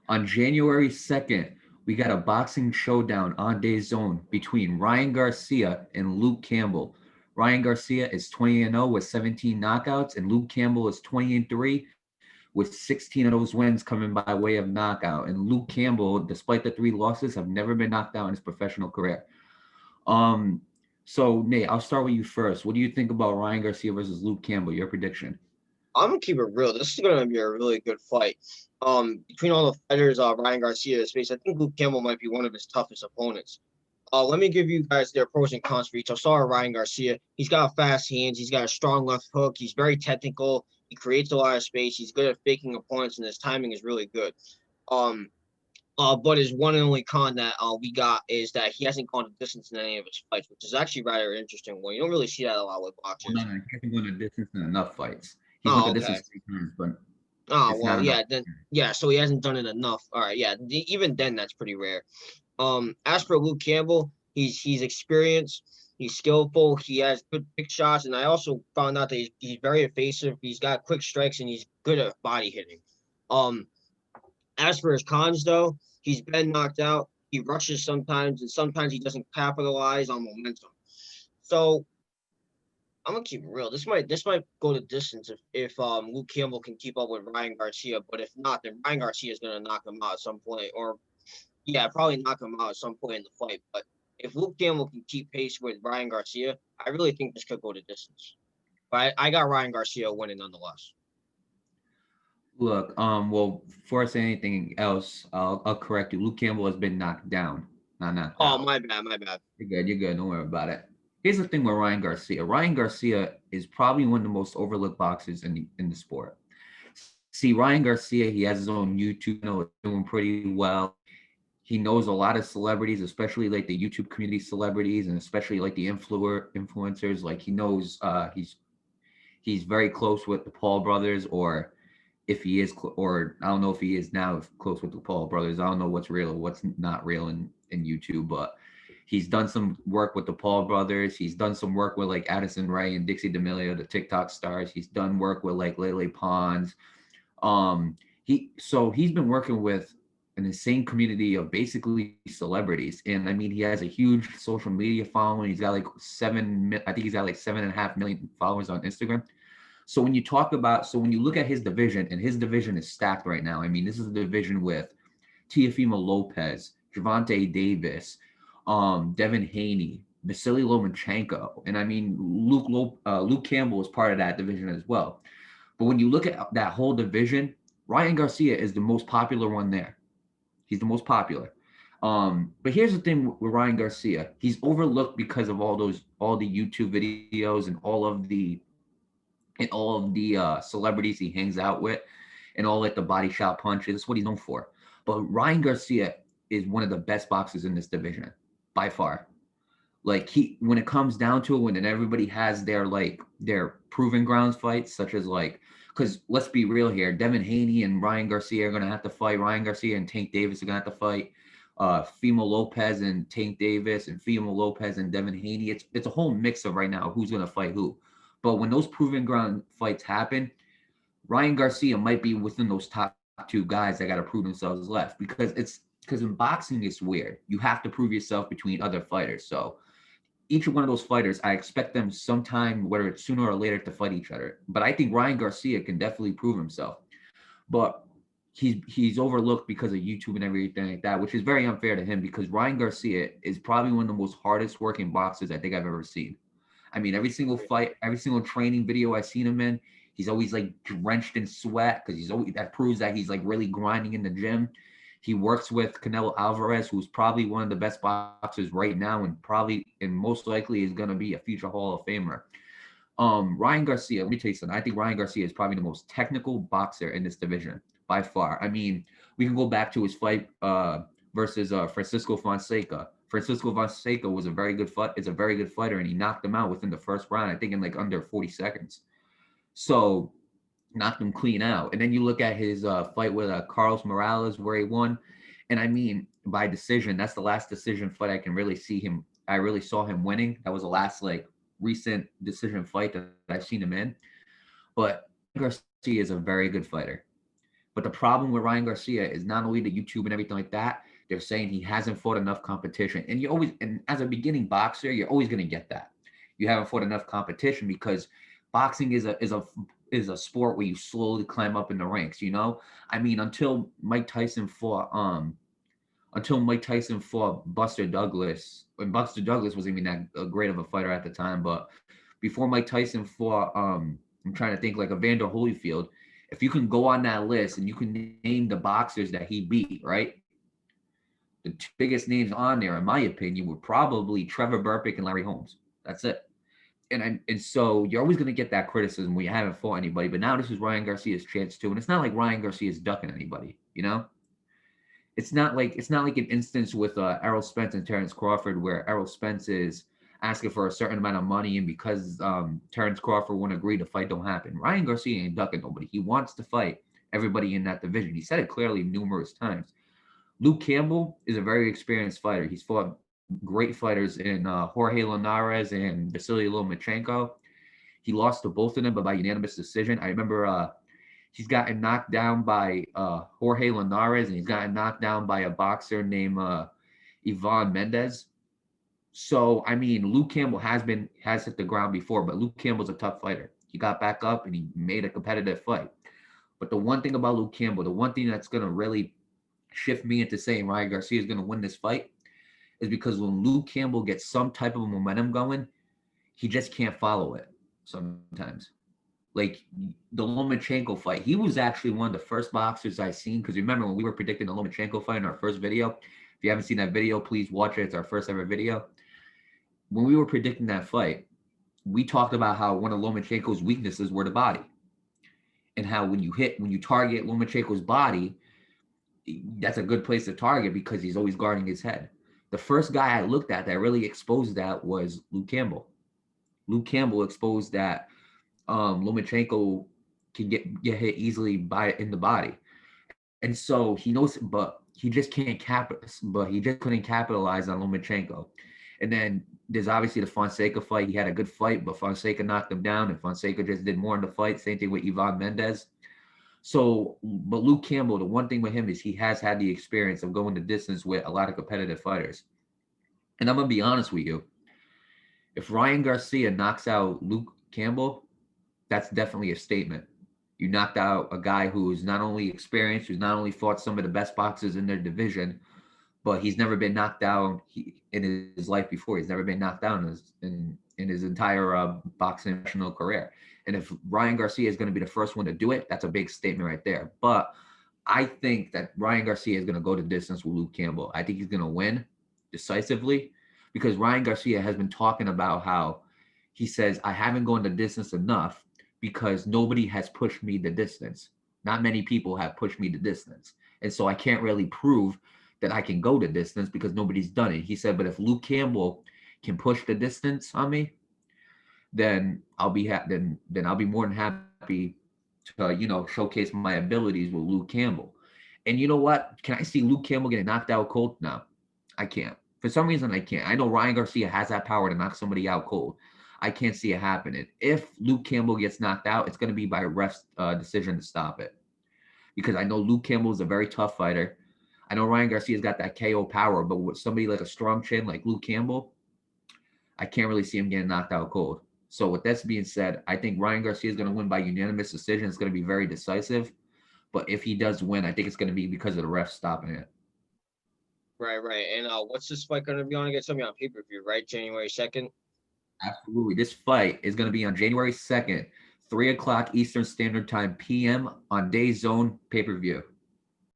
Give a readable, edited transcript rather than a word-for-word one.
On January 2nd, we got a boxing showdown on DAZN between Ryan Garcia and Luke Campbell. Ryan Garcia is 20-0 with 17 knockouts, and Luke Campbell is 20-3 with 16 of those wins coming by way of knockout. And Luke Campbell, despite the three losses, have never been knocked out in his professional career. Um, so Nate, I'll start with you first. What do you think about Ryan Garcia versus Luke Campbell? Your prediction? I'm gonna keep it real. This is gonna be a really good fight. Between all the fighters, Ryan Garcia is faced, I think Luke Campbell might be one of his toughest opponents. Let me give you guys their pros and cons for each. I'll start with Ryan Garcia. He's got fast hands. He's got a strong left hook. He's very technical. He creates a lot of space. He's good at faking opponents, and his timing is really good. Um, but his one and only con that we got is that he hasn't gone the distance in any of his fights, which is actually rather interesting. Well, you don't really see that a lot with Well, no, boxers. no, he hasn't gone the distance in enough fights. He's went Oh, the okay. distance 3 times, but Oh, it's not well, enough. yeah, then yeah, so he hasn't done it enough. All right, yeah, even then that's pretty rare. As for Luke Campbell, he's experienced, he's skillful, he has good big shots, and I also found out that he's very evasive. He's got quick strikes, and he's good at body hitting. Um, as for his cons, though, he's been knocked out. He rushes sometimes, and sometimes he doesn't capitalize on momentum. So I'm gonna keep it real. This might go the distance if Luke Campbell can keep up with Ryan Garcia, but if not, then Ryan Garcia is gonna knock him out at some point, or yeah, probably knock him out at some point in the fight. But if Luke Campbell can keep pace with Ryan Garcia, I really think this could go the distance. But I got Ryan Garcia winning nonetheless. Look, well, before I say anything else, I'll correct you. Luke Campbell has been knocked down, not knocked Oh, out. my bad, my bad. You're good. You're good. Don't worry about it. Here's the thing with Ryan Garcia. Ryan Garcia is probably one of the most overlooked boxers in the sport. See, Ryan Garcia, he has his own YouTube channel, it's doing pretty well. He knows a lot of celebrities, especially like the YouTube community celebrities, and especially like the influencers. Like he knows, he's very close with the Paul brothers, or if he is, or I don't know if he is now close with the Paul brothers. I don't know what's real or what's not real in YouTube, but he's done some work with the Paul brothers. He's done some work with like Addison Rae and Dixie D'Amelio, the TikTok stars. He's done work with like Lele Pons. He's been working with an insane community of basically celebrities, and I mean he has a huge social media following. He's got like I think he's got like 7.5 million followers on Instagram. So when you look at his division, and his division is stacked right now. I mean, this is a division with Teofimo Lopez, Javante Davis, Devin Haney, Vasily Lomachenko, and I mean Luke Campbell is part of that division as well. But when you look at that whole division, Ryan Garcia is the most popular one there. He's the most popular. But here's the thing with Ryan Garcia: he's overlooked because of all the YouTube videos and all of the celebrities he hangs out with, and all like the body shot punches. That's what he's known for. But Ryan Garcia is one of the best boxers in this division by far. Like when it comes down to it, when everybody has their proven grounds fights, such as like, because let's be real here, Devin Haney and Ryan Garcia are gonna have to fight. Ryan Garcia and Tank Davis are gonna have to fight. Fimo Lopez and Tank Davis, and Fimo Lopez and Devin Haney. It's a whole mix of right now who's gonna fight who. But when those proven ground fights happen, Ryan Garcia might be within those top two guys that got to prove themselves left, because in boxing it's weird. You have to prove yourself between other fighters. So each one of those fighters, I expect them sometime, whether it's sooner or later, to fight each other. But I think Ryan Garcia can definitely prove himself. But he's overlooked because of YouTube and everything like that, which is very unfair to him because Ryan Garcia is probably one of the most hardest working boxers I think I've ever seen. I mean, every single fight, every single training video I've seen him in, he's always like drenched in sweat because he's always that proves that he's like really grinding in the gym. He works with Canelo Alvarez, who's probably one of the best boxers right now, and probably and most likely is going to be a future Hall of Famer. Ryan Garcia, let me tell you something. I think Ryan Garcia is probably the most technical boxer in this division by far. I mean, we can go back to his fight versus Francisco Fonseca. Francisco Fonseca was a very good fight. Is a very good fighter, and he knocked him out within the first round. I think in like under 40 seconds. So knocked him clean out. And then you look at his fight with Carlos Morales, where he won. And I mean, by decision, that's the last decision fight I can really see him. I really saw him winning. That was the last like recent decision fight that I've seen him in. But Ryan Garcia is a very good fighter. But the problem with Ryan Garcia is not only the YouTube and everything like that, they're saying he hasn't fought enough competition. And you always, and as a beginning boxer, you're always going to get that. You haven't fought enough competition because boxing is a sport where you slowly climb up in the ranks, you know? I mean, until Mike Tyson fought Buster Douglas, when Buster Douglas wasn't even that great of a fighter at the time, but before Mike Tyson fought, I'm trying to think like Evander Holyfield. If you can go on that list and you can name the boxers that he beat, right? The two biggest names on there, in my opinion, were probably Trevor Burpick and Larry Holmes. That's it. And so you're always going to get that criticism when you haven't fought anybody. But now this is Ryan Garcia's chance too, and it's not like Ryan Garcia is ducking anybody. You know, it's not like an instance with Errol Spence and Terrence Crawford where Errol Spence is asking for a certain amount of money, and because Terrence Crawford won't agree, the fight don't happen. Ryan Garcia ain't ducking nobody. He wants to fight everybody in that division. He said it clearly numerous times. Luke Campbell is a very experienced fighter. He's fought great fighters in Jorge Linares and Vasily Lomachenko. He lost to both of them, but by unanimous decision. I remember he's gotten knocked down by Jorge Linares, and he's gotten knocked down by a boxer named Ivan Mendez. So I mean, Luke Campbell has hit the ground before, but Luke Campbell's a tough fighter. He got back up and he made a competitive fight. But the one thing about Luke Campbell, the one thing that's gonna really shift me into saying Ryan Garcia is gonna win this fight is because when Luke Campbell gets some type of momentum going, he just can't follow it sometimes. Like the Lomachenko fight, he was actually one of the first boxers I seen. Because remember when we were predicting the Lomachenko fight in our first video? If you haven't seen that video, please watch it. It's our first ever video. When we were predicting that fight, we talked about how one of Lomachenko's weaknesses were the body, and how when you target Lomachenko's body, that's a good place to target because he's always guarding his head. The first guy I looked at that really exposed that was Luke Campbell. Luke Campbell exposed that Lomachenko can get hit easily by in the body, and so he knows, but he just couldn't capitalize on Lomachenko. And then there's obviously the Fonseca fight. He had a good fight, but Fonseca knocked him down, and Fonseca just did more in the fight. Same thing with Ivan Mendez. So, but Luke Campbell, the one thing with him is he has had the experience of going the distance with a lot of competitive fighters. And I'm gonna be honest with you, if Ryan Garcia knocks out Luke Campbell, that's definitely a statement. You knocked out a guy who is not only experienced, who's not only fought some of the best boxers in their division, but he's never been knocked down in his life before. He's never been knocked down in his entire boxing professional career. And if Ryan Garcia is going to be the first one to do it, that's a big statement right there. But I think that Ryan Garcia is going to go the distance with Luke Campbell. I think he's going to win decisively because Ryan Garcia has been talking about how he says, I haven't gone the distance enough because nobody has pushed me the distance. Not many people have pushed me the distance. And so I can't really prove that I can go the distance because nobody's done it. He said, but if Luke Campbell can push the distance on me, then then I'll be more than happy to showcase my abilities with Luke Campbell. And you know what? Can I see Luke Campbell getting knocked out cold? No, I can't. For some reason, I can't. I know Ryan Garcia has that power to knock somebody out cold. I can't see it happening. If Luke Campbell gets knocked out, it's going to be by a ref's decision to stop it. Because I know Luke Campbell is a very tough fighter. I know Ryan Garcia's got that KO power, but with somebody like a strong chin like Luke Campbell, I can't really see him getting knocked out cold. So with that being said, I think Ryan Garcia is going to win by unanimous decision. It's going to be very decisive. But if he does win, I think it's going to be because of the ref stopping it. Right, right. And what's this fight going to be on again? Something on pay-per-view, right? January 2nd? Absolutely. This fight is going to be on January 2nd, 3 o'clock Eastern Standard Time, PM on Day Zone pay-per-view.